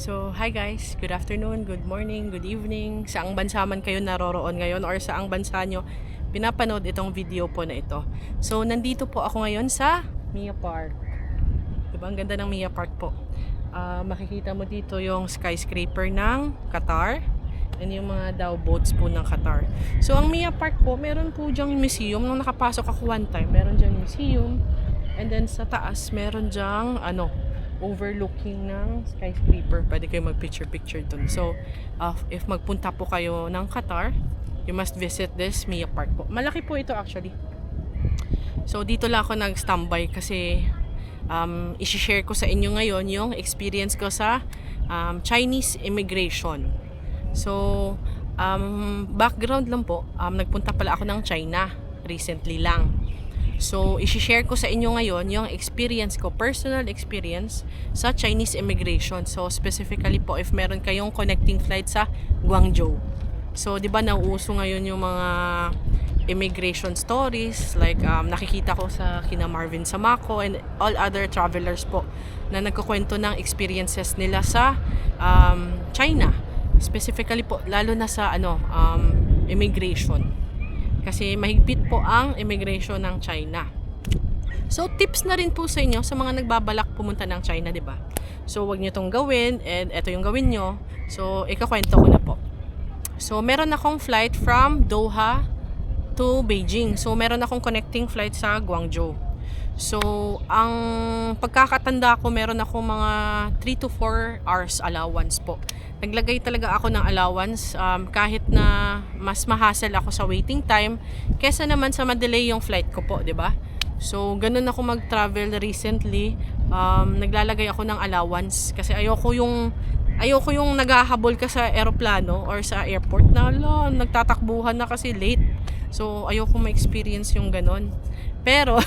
So, hi guys. Good afternoon, good morning, good evening. Saang bansa man kayo naroroon ngayon or saang bansa nyo pinapanood itong video po na ito. So, nandito po ako ngayon sa Mia Park. Diba? Ang ganda ng Mia Park po. Makikita mo dito yung skyscraper ng Qatar and yung mga Dow boats po ng Qatar. So, ang Mia Park po, meron po dyang museum. Nung nakapasok ako one time, meron dyang museum. And then sa taas, meron dyang overlooking ng skyscraper. Pwede kayo mag-picture-picture dun. So, if magpunta po kayo ng Qatar, you must visit this Mia Park po. Malaki po ito actually. So, dito lang ako nag-standby kasi isi-share ko sa inyo ngayon yung experience ko sa Chinese immigration. So, background lang po, nagpunta pala ako ng China recently lang. So, isi-share ko sa inyo ngayon yung experience ko, personal experience sa Chinese immigration. So, specifically po if meron kayong connecting flight sa Guangzhou. So, di ba nauuso ngayon yung mga immigration stories like nakikita ko sa kina Marvin Samako and all other travelers po na nagkukwento ng experiences nila sa China. Specifically po, lalo na sa immigration. Kasi mahigpit po ang immigration ng China. So, tips na rin po sa inyo sa mga nagbabalak pumunta ng China, di ba? So, wag niyo tong gawin and eto yung gawin nyo. So, ikakwento ko na po. So, meron akong flight from Doha to Beijing. So, meron akong connecting flight sa Guangzhou. So, ang pagkakatanda ko, meron akong mga 3 to 4 hours allowance po. Naglagay talaga ako ng allowance kahit na mas ma-hassle ako sa waiting time kesa naman sa ma-delay yung flight ko po, 'di ba? So, ganun ako mag-travel recently. Naglalagay ako ng allowance kasi ayoko yung naghahabol ka sa eroplano or sa airport na nagtatakbuhan na kasi late. So, ayoko ma-experience yung ganun. Pero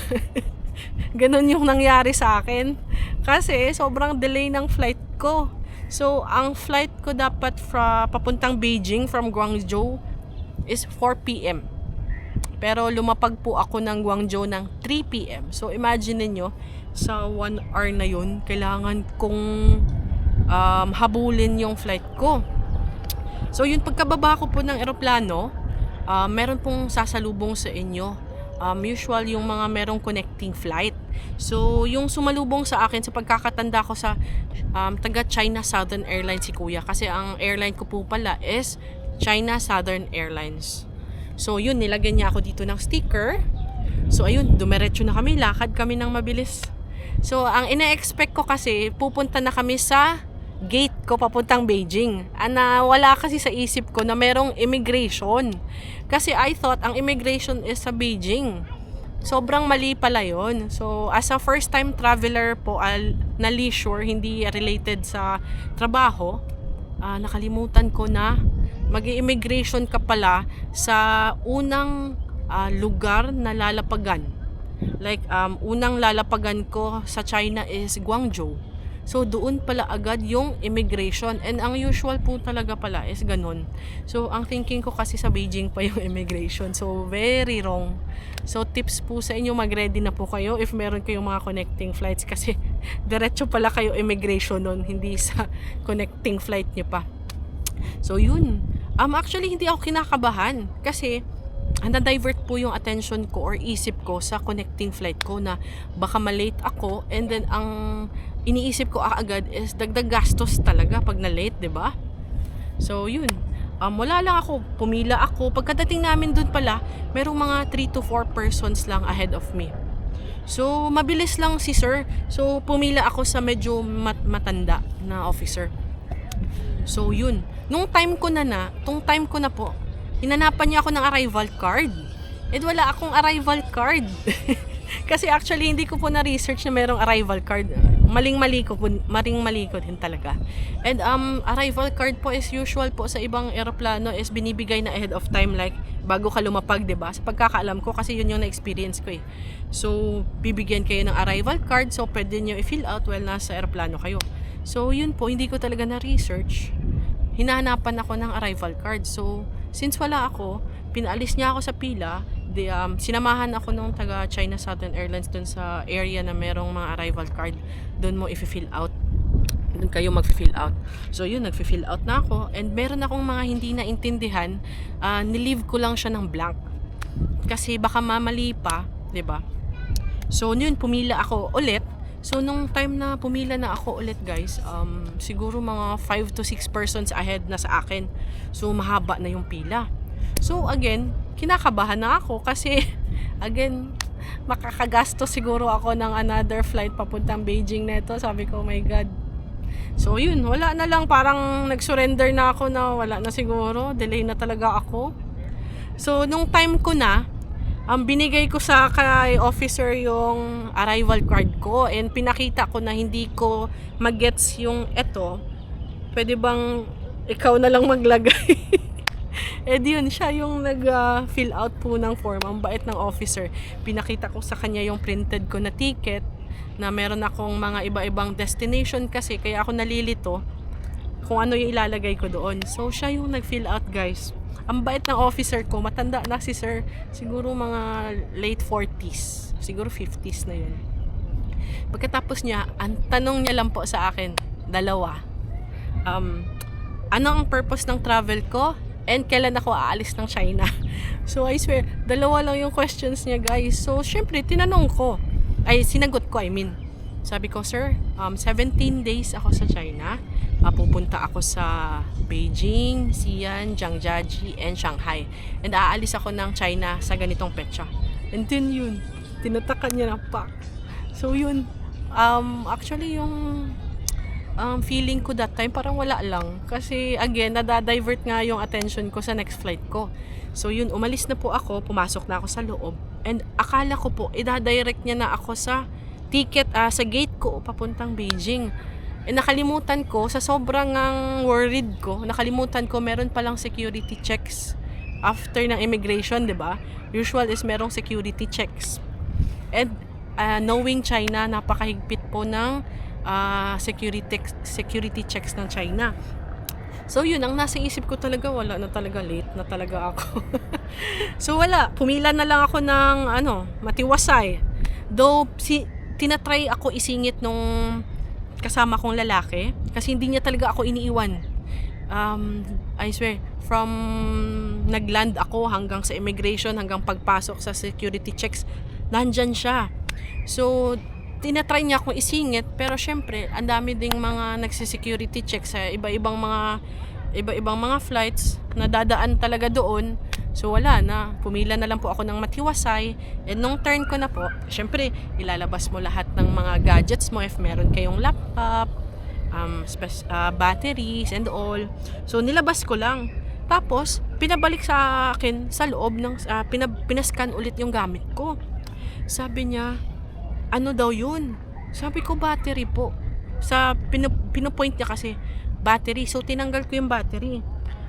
ganun yung nangyari sa akin kasi sobrang delay ng flight ko. So, ang flight ko dapat papuntang Beijing from Guangzhou is 4 p.m. Pero lumapag po ako ng Guangzhou ng 3 p.m. So, imagine niyo sa 1 hour na yun, kailangan kong habulin yung flight ko. So, yun, pagkababa ko po ng eroplano, meron pong sasalubong sa inyo. Usual yung mga merong connecting flight. So, yung sumalubong sa akin sa pagkakatanda ko sa taga China Southern Airlines si Kuya. Kasi ang airline ko po pala is China Southern Airlines. So, yun, nilagyan niya ako dito ng sticker. So, ayun, dumiretso na kami. Lakad kami ng mabilis. So, ang ina-expect ko kasi, pupunta na kami sa gate ko papuntang Beijing. Wala kasi sa isip ko na merong immigration. Kasi I thought ang immigration is sa Beijing. Sobrang mali pala yun. So, as a first time traveler po na leisure, hindi related sa trabaho, nakalimutan ko na mag-immigration ka pala sa unang lugar na lalapagan. Like, unang lalapagan ko sa China is Guangzhou. So, doon pala agad yung immigration. And ang usual po talaga pala is ganun. So, ang thinking ko kasi sa Beijing pa yung immigration. So, very wrong. So, tips po sa inyo, mag-ready na po kayo if meron kayong mga connecting flights. Kasi, diretso pala kayo immigration nun, hindi sa connecting flight nyo pa. So, yun. Actually, hindi ako kinakabahan. Kasi, na-divert po yung attention ko or isip ko sa connecting flight ko na baka malate ako and then ang iniisip ko agad is dagdag gastos talaga pag na-late, 'di ba? So, yun. Wala lang ako, pumila ako. Pagkadating namin doon pala, merong mga 3 to 4 persons lang ahead of me. So, mabilis lang si sir. So, pumila ako sa medyo matanda na officer. So, yun. Tung time ko na po, hinanapan niya ako ng arrival card. Wala akong arrival card. Kasi actually, hindi ko po na-research na merong arrival card. Maling-mali ko din talaga. And arrival card po is usual po sa ibang eroplano is binibigay na ahead of time, like bago ka lumapag, 'di ba? Sa pagkakaalam ko kasi yun yung na-experience ko eh. So, bibigyan kayo ng arrival card, so pwede niyo i-fill out while nasa eroplano kayo. So, yun po, hindi ko talaga na-research. Hinahanapan ako ng arrival card. So, since wala ako, pinaalis niya ako sa pila. Sinamahan ako nung taga China Southern Airlines dun sa area na merong mga arrival card. Doon mo i-fill out. Doon kayo mag-fill out. So yun, nag-fill out na ako. And meron akong mga hindi naintindihan. Nilive ko lang siya ng blank. Kasi baka mamali pa, 'di ba? So yun, pumila ako ulit. So nung time na pumila na ako ulit guys, siguro mga 5 to 6 persons ahead na sa akin. So mahaba na yung pila. So again, kinakabahan na ako kasi again, makakagasto siguro ako ng another flight papuntang Beijing neto. Sabi ko, oh my God. So yun, wala na lang, parang nag-surrender na ako na wala na siguro, delay na talaga ako. So nung time ko na, binigay ko sa kay officer yung arrival card ko and pinakita ko na hindi ko magets yung eto. Pwede bang ikaw na lang maglagay? Eh di yun, siya yung nag-fill out po ng form. Ang bait ng officer. Pinakita ko sa kanya yung printed ko na ticket na meron akong mga iba-ibang destination kasi kaya ako nalilito kung ano yung ilalagay ko doon. So siya yung nag-fill out guys. Ang bait ng officer ko, matanda na si sir, siguro mga late 40s, siguro 50s na yun. Pagkatapos niya, ang tanong niya lang po sa akin, dalawa. Ano ang purpose ng travel ko? And kailan ako aalis ng China? So I swear, dalawa lang yung questions niya guys. So syempre, tinanong ko, sinagot ko, sabi ko, sir, 17 days ako sa China. Pupunta ako sa Beijing, Xi'an, Zhangjiajie, and Shanghai. And aalis ako ng China sa ganitong petsa. And then yun, tinatakan niya na pa. So yun, actually yung feeling ko that time parang wala lang. Kasi again, nadadivert nga yung attention ko sa next flight ko. So yun, umalis na po ako, pumasok na ako sa loob. And akala ko po, idadirect niya na ako sa ticket, sa gate ko papuntang Beijing. Eh nakalimutan ko, sa sobrang worried ko, nakalimutan ko meron palang security checks after ng immigration, 'di ba? Usual is merong security checks. And knowing China, napakahigpit po ng security checks ng China. So yun, ang nasa isip ko talaga, wala na talaga, late na talaga ako. So wala, pumila na lang ako ng matiwasay. Though tinatry ako isingit nung kasama kong lalaki kasi hindi niya talaga ako iniiwan. I swear, from nagland ako hanggang sa immigration, hanggang pagpasok sa security checks, nandyan siya. So tinatry niya akong isingit, pero syempre ang dami ding mga nagsisecurity checks sa iba-ibang mga flights na dadaan talaga doon. So wala na, pumila na lang po ako ng matiwasay. And nung turn ko na po, syempre ilalabas mo lahat ng mga gadgets mo if meron kayong laptop, batteries and all. So nilabas ko lang. Tapos pinabalik sa akin sa loob ng pinascan ulit yung gamit ko. Sabi niya, ano daw yun? Sabi ko, battery po. Sa pinopoint niya kasi battery. So tinanggal ko yung battery.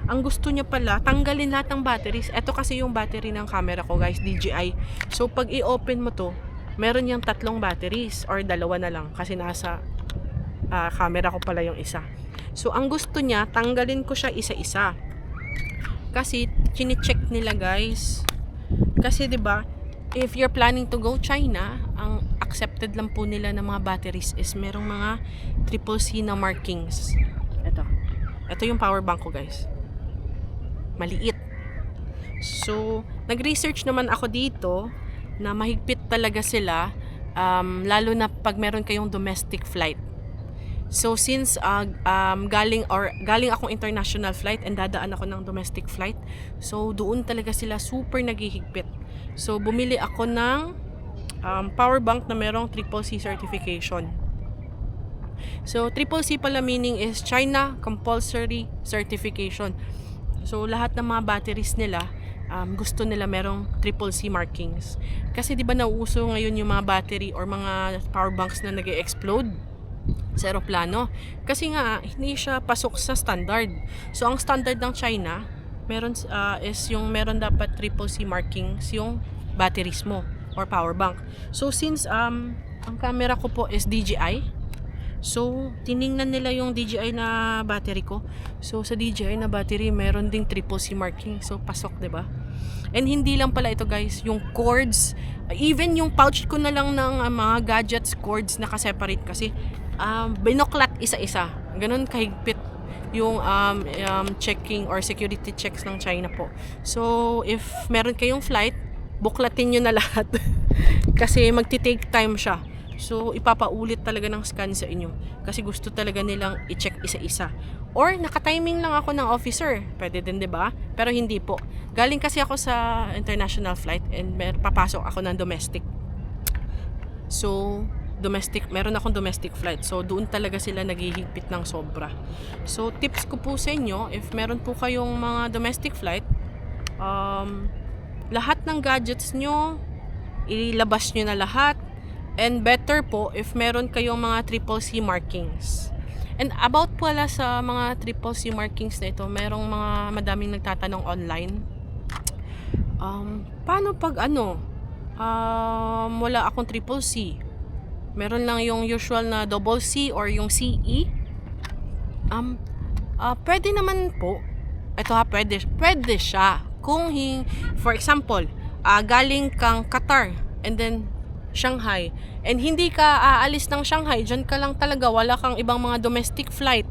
Ang gusto niya pala, tanggalin lahat ng batteries. Ito kasi yung battery ng camera ko guys, DJI. So pag i-open mo to, meron yung 3 batteries or 2 na lang kasi nasa camera ko pala yung isa. So ang gusto niya, tanggalin ko siya isa-isa. Kasi chine-check nila guys. Kasi 'di ba, if you're planning to go China, ang accepted lang po nila ng mga batteries is merong mga CCC na markings. Ito yung power bank ko guys. Maliit. So, nag-research naman ako dito na mahigpit talaga sila, lalo na pag meron kayong domestic flight. So, since galing akong international flight and dadaan ako ng domestic flight, so doon talaga sila super naghihigpit. So, bumili ako ng power bank na merong CCC certification. So, CCC pala meaning is China Compulsory Certification. So, lahat ng mga batteries nila, gusto nila merong CCC markings. Kasi di ba nauuso ngayon yung mga battery or mga power banks na nag-e-explode sa aeroplano? Kasi nga, hindi siya pasok sa standard. So, ang standard ng China, meron dapat CCC markings yung batteries mo or power bank. So, since ang camera ko po is DJI, so, tiningnan nila yung DJI na battery ko. So, sa DJI na battery, meron ding CCC marking. So, pasok, 'di ba? And hindi lang pala ito, guys. Yung cords, even yung pouch ko na lang ng mga gadgets, cords, naka-separate kasi binuklat isa-isa. Ganun kahigpit yung checking or security checks ng China po. So, if meron kayong flight, buklatin nyo na lahat. Kasi magti-take time siya. So, ipapaulit talaga ng scan sa inyo. Kasi gusto talaga nilang i-check isa-isa. Or, naka-timing lang ako ng officer. Pwede din, 'di ba? Pero hindi po. Galing kasi ako sa international flight and papasok ako ng domestic. So, meron akong domestic flight. So, doon talaga sila naghihigpit ng sobra. So, tips ko po sa inyo, if meron po kayong mga domestic flight, lahat ng gadgets nyo, ilabas nyo na lahat. And better po if meron kayong mga triple C markings. And about pala sa mga triple C markings na ito, merong mga madaming nagtatanong online. Paano pag wala akong triple C? Meron lang yung usual na double C or yung CE. Pwede naman po. Ito pwede siya. Kung for example, galing kang Qatar and then Shanghai. And hindi ka aalis ng Shanghai, dyan ka lang talaga, wala kang ibang mga domestic flight.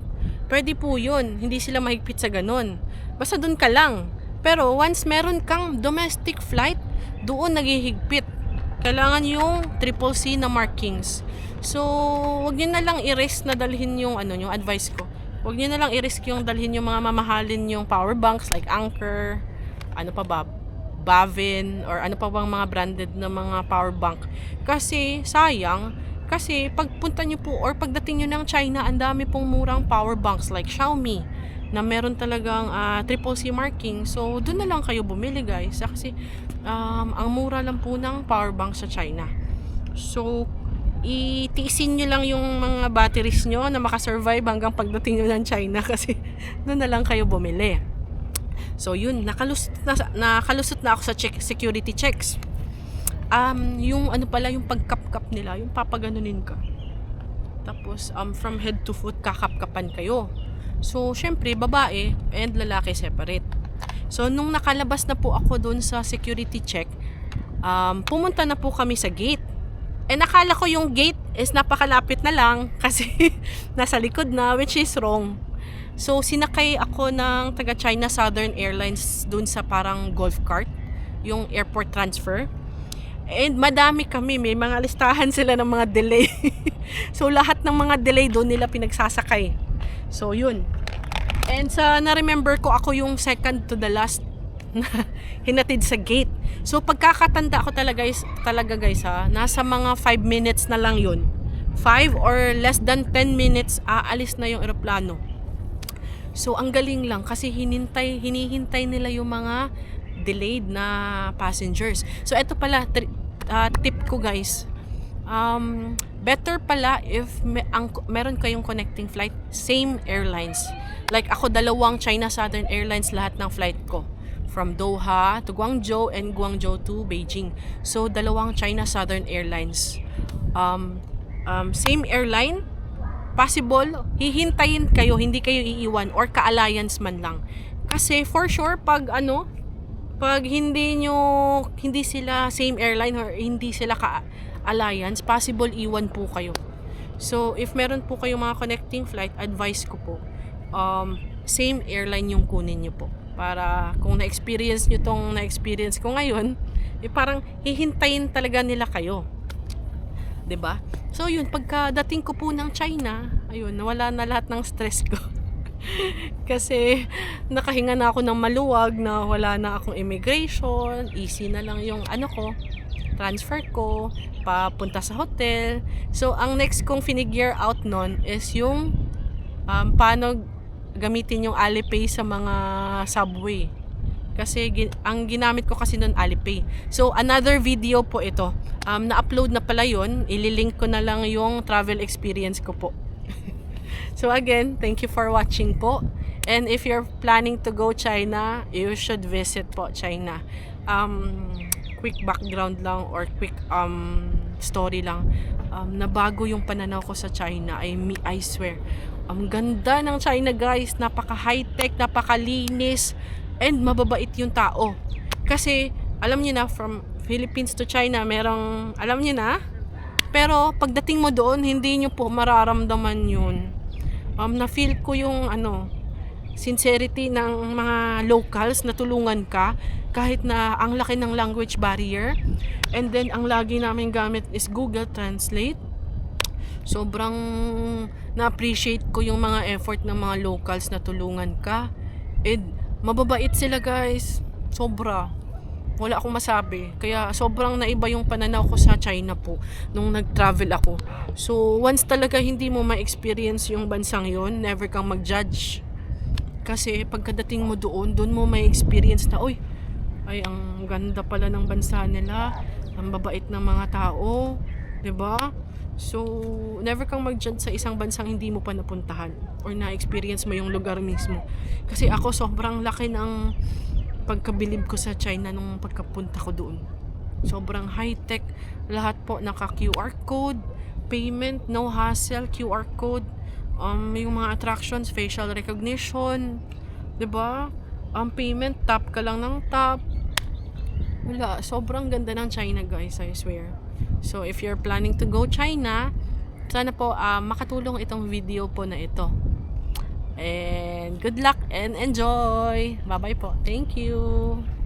Pwede po yun. Hindi sila mahigpit sa ganun. Basta dun ka lang. Pero once meron kang domestic flight, doon naghihigpit. Kailangan yung triple C na markings. So, wag niyo na lang i-risk na dalhin yung yung advice ko. Wag niyo na lang i-risk yung dalhin yung mga mamahalin yung power banks like Anker, Bavin, or ano pa bang mga branded na mga power bank. Kasi sayang, kasi pagpunta nyo po or pagdating nyo ng China, ang dami pong murang power banks like Xiaomi na meron talagang triple C marking. So, doon na lang kayo bumili, guys. Kasi ang mura lang po ng power bank sa China. So, itiisin nyo lang yung mga batteries nyo na makasurvive hanggang pagdating nyo ng China kasi doon na lang kayo bumili. So, yun, nakalusot na ako sa security checks. Yung yung pagkapkap nila, yung papaganunin ka. Tapos, from head to foot, kakapkapan kayo. So, syempre, babae and lalaki separate. So, nung nakalabas na po ako doon sa security check, pumunta na po kami sa gate. And nakala ko yung gate is napakalapit na lang kasi nasa likod na, which is wrong. So, sinakay ako ng taga China Southern Airlines doon sa parang golf cart, yung airport transfer. And madami kami, may mga listahan sila ng mga delay. So, lahat ng mga delay doon nila pinagsasakay. So, yun. And na-remember ko, ako yung second to the last na hinatid sa gate. So, pagkakatanda ko talaga guys nasa mga 5 minutes na lang yun. 5 or less than 10 minutes, aalis na yung eroplano. So, ang galing lang kasi hinihintay nila yung mga delayed na passengers. So, eto pala, tip ko guys. Better pala if meron kayong connecting flight, same airlines. Like ako, 2 China Southern Airlines lahat ng flight ko. From Doha to Guangzhou and Guangzhou to Beijing. So, 2 China Southern Airlines. Same airline, possible, hihintayin kayo, hindi kayo iiwan or ka-alliance man lang. Kasi for sure, pag hindi sila same airline or hindi sila ka-alliance, possible iwan po kayo. So, if meron po kayong mga connecting flight, advice ko po, same airline yung kunin nyo po. Para kung na-experience nyo tong na-experience ko ngayon, parang hihintayin talaga nila kayo. 'Di ba? So, yun, pagkadating ko po ng China, ayun, nawala na lahat ng stress ko. Kasi nakahinga na ako ng maluwag, na wala na akong immigration, easy na lang yung transfer ko, papunta sa hotel. So, ang next kong finigure out nun is yung paano gamitin yung Alipay sa mga subway. Kasi ang ginamit ko kasi nun Alipay. So, another video po ito. Na-upload na pala yun. Ililink ko na lang yung travel experience ko po. So again, thank you for watching po. And if you're planning to go China, you should visit po China. Quick background lang or quick story lang. Nabago yung pananaw ko sa China. I swear. Ang ganda ng China, guys. Napaka high-tech, napakalinis, and mababait yung tao. Kasi alam niyo na, from Philippines to China, merong, alam niyo na, Pero pagdating mo doon, hindi nyo po mararamdaman yun. Na-feel ko yung sincerity ng mga locals na tulungan ka kahit na ang laki ng language barrier. And then, ang lagi namin gamit is Google Translate. Sobrang na-appreciate ko yung mga effort ng mga locals na tulungan ka. And mababait sila guys. Sobra. Wala akong masabi. Kaya sobrang naiba yung pananaw ko sa China po nung nag-travel ako. So, once talaga hindi mo ma-experience yung bansang yon, never kang mag-judge. Kasi pagkadating mo doon mo may experience na, uy, ay ang ganda pala ng bansa nila. Ang babait ng mga tao. 'Di ba? So, never kang mag-judge sa isang bansang hindi mo pa napuntahan or na-experience mo yung lugar mismo. Kasi ako sobrang laki ng pagkabilib ko sa China nung pagkapunta ko doon. Sobrang high-tech. Lahat po naka-QR code, payment, no hassle, QR code. Yung mga attractions, facial recognition. 'Di ba? Payment, tap ka lang ng tap. Wala, sobrang ganda ng China guys, I swear. So, if you're planning to go China, sana po makatulong itong video po na ito. And good luck and enjoy! Bye-bye po. Thank you!